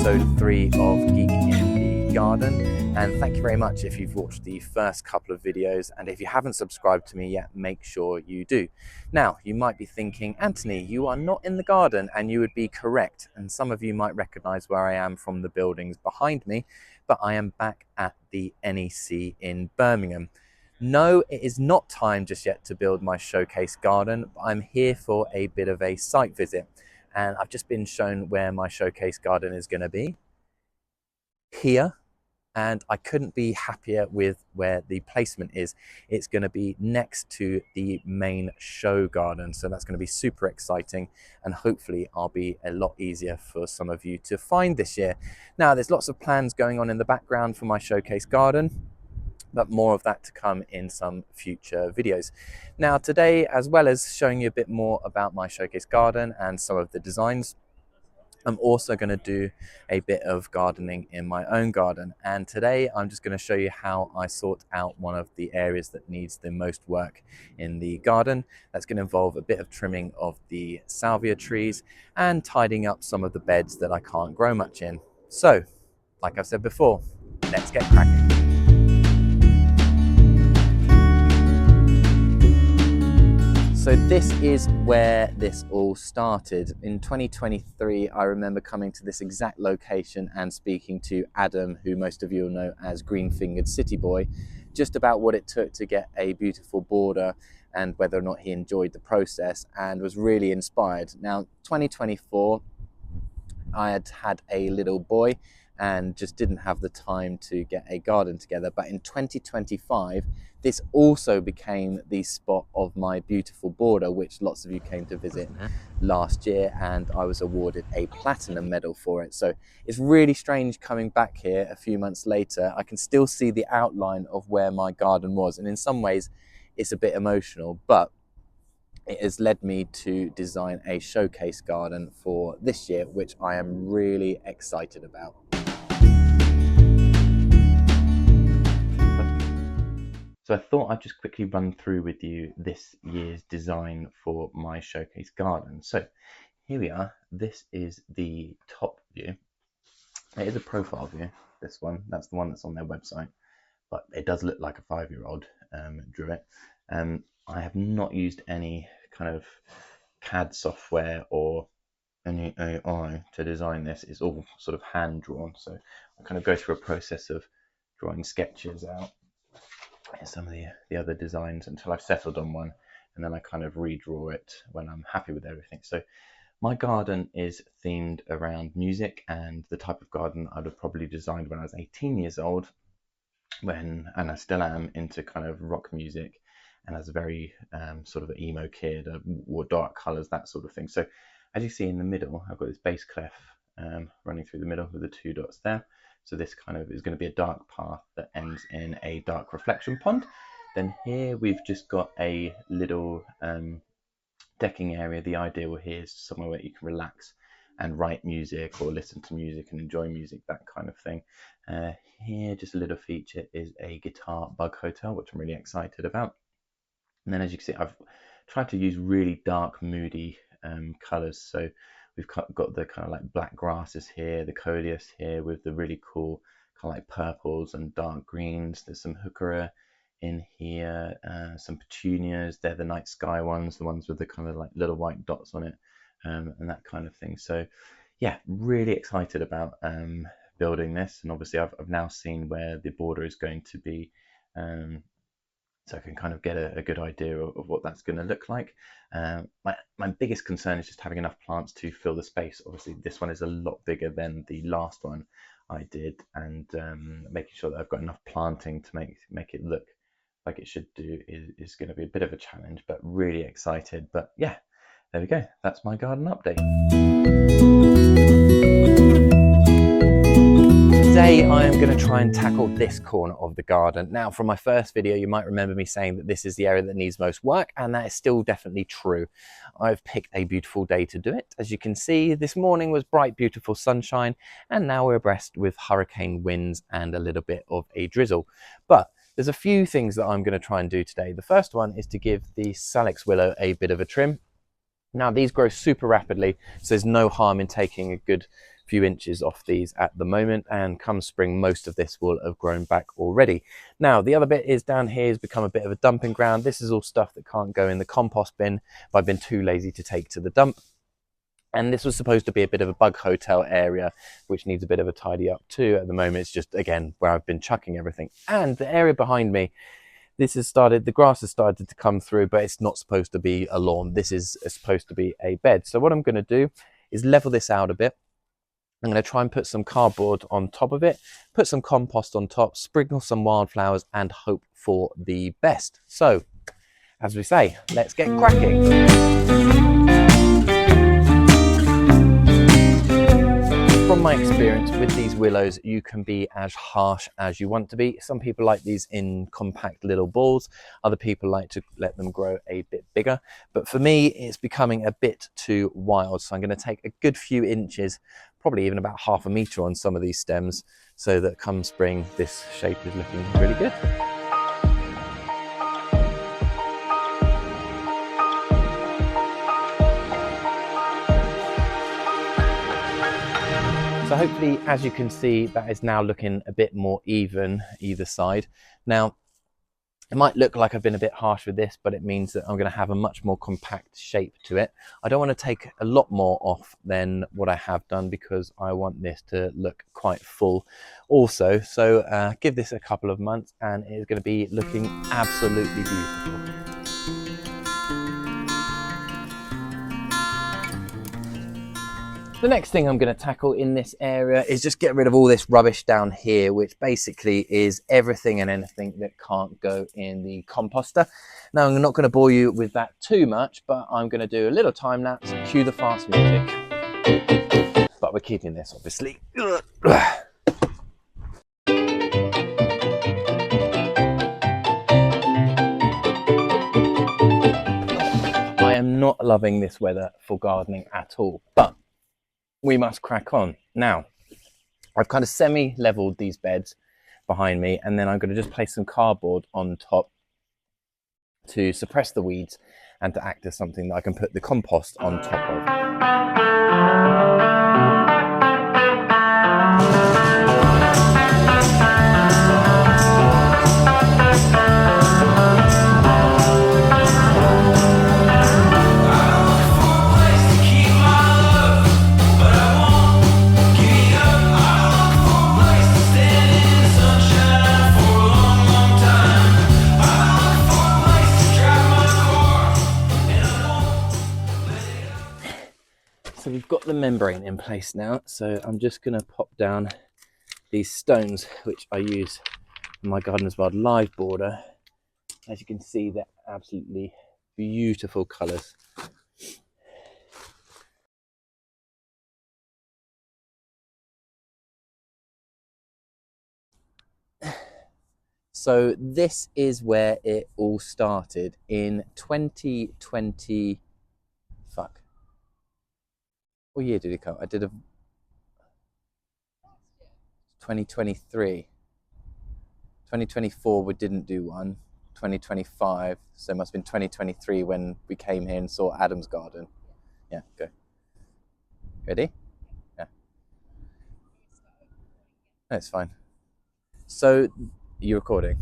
episode 3 of Geek in the Garden, and thank you very much if you've watched the first couple of videos, and if you haven't subscribed to me yet, make sure you do. Now, you might be thinking, Anthony, you are not in the garden, and you would be correct, and some of you might recognize where I am from the buildings behind me, but I am back at the NEC in Birmingham. No, it is not time just yet to build my showcase garden, but I'm here for a bit of a site visit. And I've just been shown where my showcase garden is going to be, here, and I couldn't be happier with where the placement is. It's going to be next to the main show garden, so that's going to be super exciting, and hopefully I'll be a lot easier for some of you to find this year. Now, there's lots of plans going on in the background for my showcase garden, but more of that to come in some future videos. Now today, as well as showing you a bit more about my showcase garden and some of the designs, I'm also going to do a bit of gardening in my own garden. And today I'm just going to show you how I sort out one of the areas that needs the most work in the garden. That's going to involve a bit of trimming of the salvia trees and tidying up some of the beds that I can't grow much in. So, like I've said before, let's get cracking. So this is where this all started. In 2023, I remember coming to this exact location and speaking to Adam, who most of you will know as Green-Fingered City Boy, just about what it took to get a beautiful border and whether or not he enjoyed the process, and was really inspired. Now, 2024, I had had a little boy and just didn't have the time to get a garden together. But in 2025, this also became the spot of my beautiful border, which lots of you came to visit last year, and I was awarded a platinum medal for it. So it's really strange coming back here a few months later. I can still see the outline of where my garden was, and in some ways it's a bit emotional, but it has led me to design a showcase garden for this year, which I am really excited about. So I thought I'd just quickly run through with you this year's design for my showcase garden. So here we are. This is the top view. It is a profile view, this one. That's the one that's on their website, but it does look like a 5-year-old drew it. I have not used any kind of CAD software or any AI to design this. It's all sort of hand drawn. So I kind of go through a process of drawing sketches out and some of the other designs until I've settled on one, and then I kind of redraw it when I'm happy with everything. So my garden is themed around music, and the type of garden I'd have probably designed when I was 18 years old, and I still am into kind of rock music, and as a very sort of emo kid, wore dark colours, that sort of thing. So as you see in the middle, I've got this bass clef running through the middle with the 2 dots there. So this kind of is going to be a dark path that ends in a dark reflection pond. Then here we've just got a little decking area. The idea here is somewhere where you can relax and write music or listen to music and enjoy music, that kind of thing. Here, just a little feature, is a guitar bug hotel, which I'm really excited about. And then as you can see, I've tried to use really dark, moody colours. So we've got the kind of like black grasses here, the coleus here with the really cool kind of like purples and dark greens. There's some heuchera in here, some petunias. They're the night sky ones, the ones with the kind of like little white dots on it, and that kind of thing. So yeah, really excited about building this. And obviously I've now seen where the border is going to be, so I can kind of get a good idea of what that's going to look like. My biggest concern is just having enough plants to fill the space. Obviously this one is a lot bigger than the last one I did, and making sure that I've got enough planting to make it look like it should do is going to be a bit of a challenge, but really excited. But yeah, there we go. That's my garden update. Today I am going to try and tackle this corner of the garden. Now, from my first video, you might remember me saying that this is the area that needs most work, and that is still definitely true. I've picked a beautiful day to do it. As you can see, this morning was bright, beautiful sunshine, and now we're abreast with hurricane winds and a little bit of a drizzle. But there's a few things that I'm going to try and do today. The first one is to give the Salix willow a bit of a trim. Now, these grow super rapidly, so there's no harm in taking a good few inches off these at the moment, and come spring most of this will have grown back already. Now the other bit is down here has become a bit of a dumping ground. This is all stuff that can't go in the compost bin, but I've been too lazy to take to the dump. And this was supposed to be a bit of a bug hotel area, which needs a bit of a tidy up too. At the moment, it's just, again, where I've been chucking everything. And the area behind me, the grass has started to come through, but it's not supposed to be a lawn. This is supposed to be a bed. So what I'm going to do is level this out a bit. I'm going to try and put some cardboard on top of it, put some compost on top, sprinkle some wildflowers, and hope for the best. So, as we say, let's get cracking. From my experience with these willows, you can be as harsh as you want to be. Some people like these in compact little balls. Other people like to let them grow a bit bigger. But for me, it's becoming a bit too wild. So I'm going to take a good few inches, probably even about ½ a meter on some of these stems, so that come spring, this shape is looking really good. So hopefully, as you can see, that is now looking a bit more even either side. Now, it might look like I've been a bit harsh with this, but it means that I'm going to have a much more compact shape to it. I don't want to take a lot more off than what I have done, because I want this to look quite full also. So give this a couple of months and it is going to be looking absolutely beautiful. The next thing I'm going to tackle in this area is just get rid of all this rubbish down here, which basically is everything and anything that can't go in the composter. Now, I'm not going to bore you with that too much, but I'm going to do a little time lapse, cue the fast music. But we're keeping this, obviously. I am not loving this weather for gardening at all, but we must crack on. Now, I've kind of semi-leveled these beds behind me, and then I'm going to just place some cardboard on top to suppress the weeds and to act as something that I can put the compost on top of. So we've got the membrane in place now, so I'm just going to pop down these stones, which I use in my Gardener's World live border. As you can see, they're absolutely beautiful colours. So this is where it all started in 2020. Fuck. What year did it come? I did a 2023. 2024 we didn't do one. 2025, so it must have been 2023 when we came here and saw Adam's garden. Yeah, go. Ready? Yeah. No, it's fine. So, you're recording?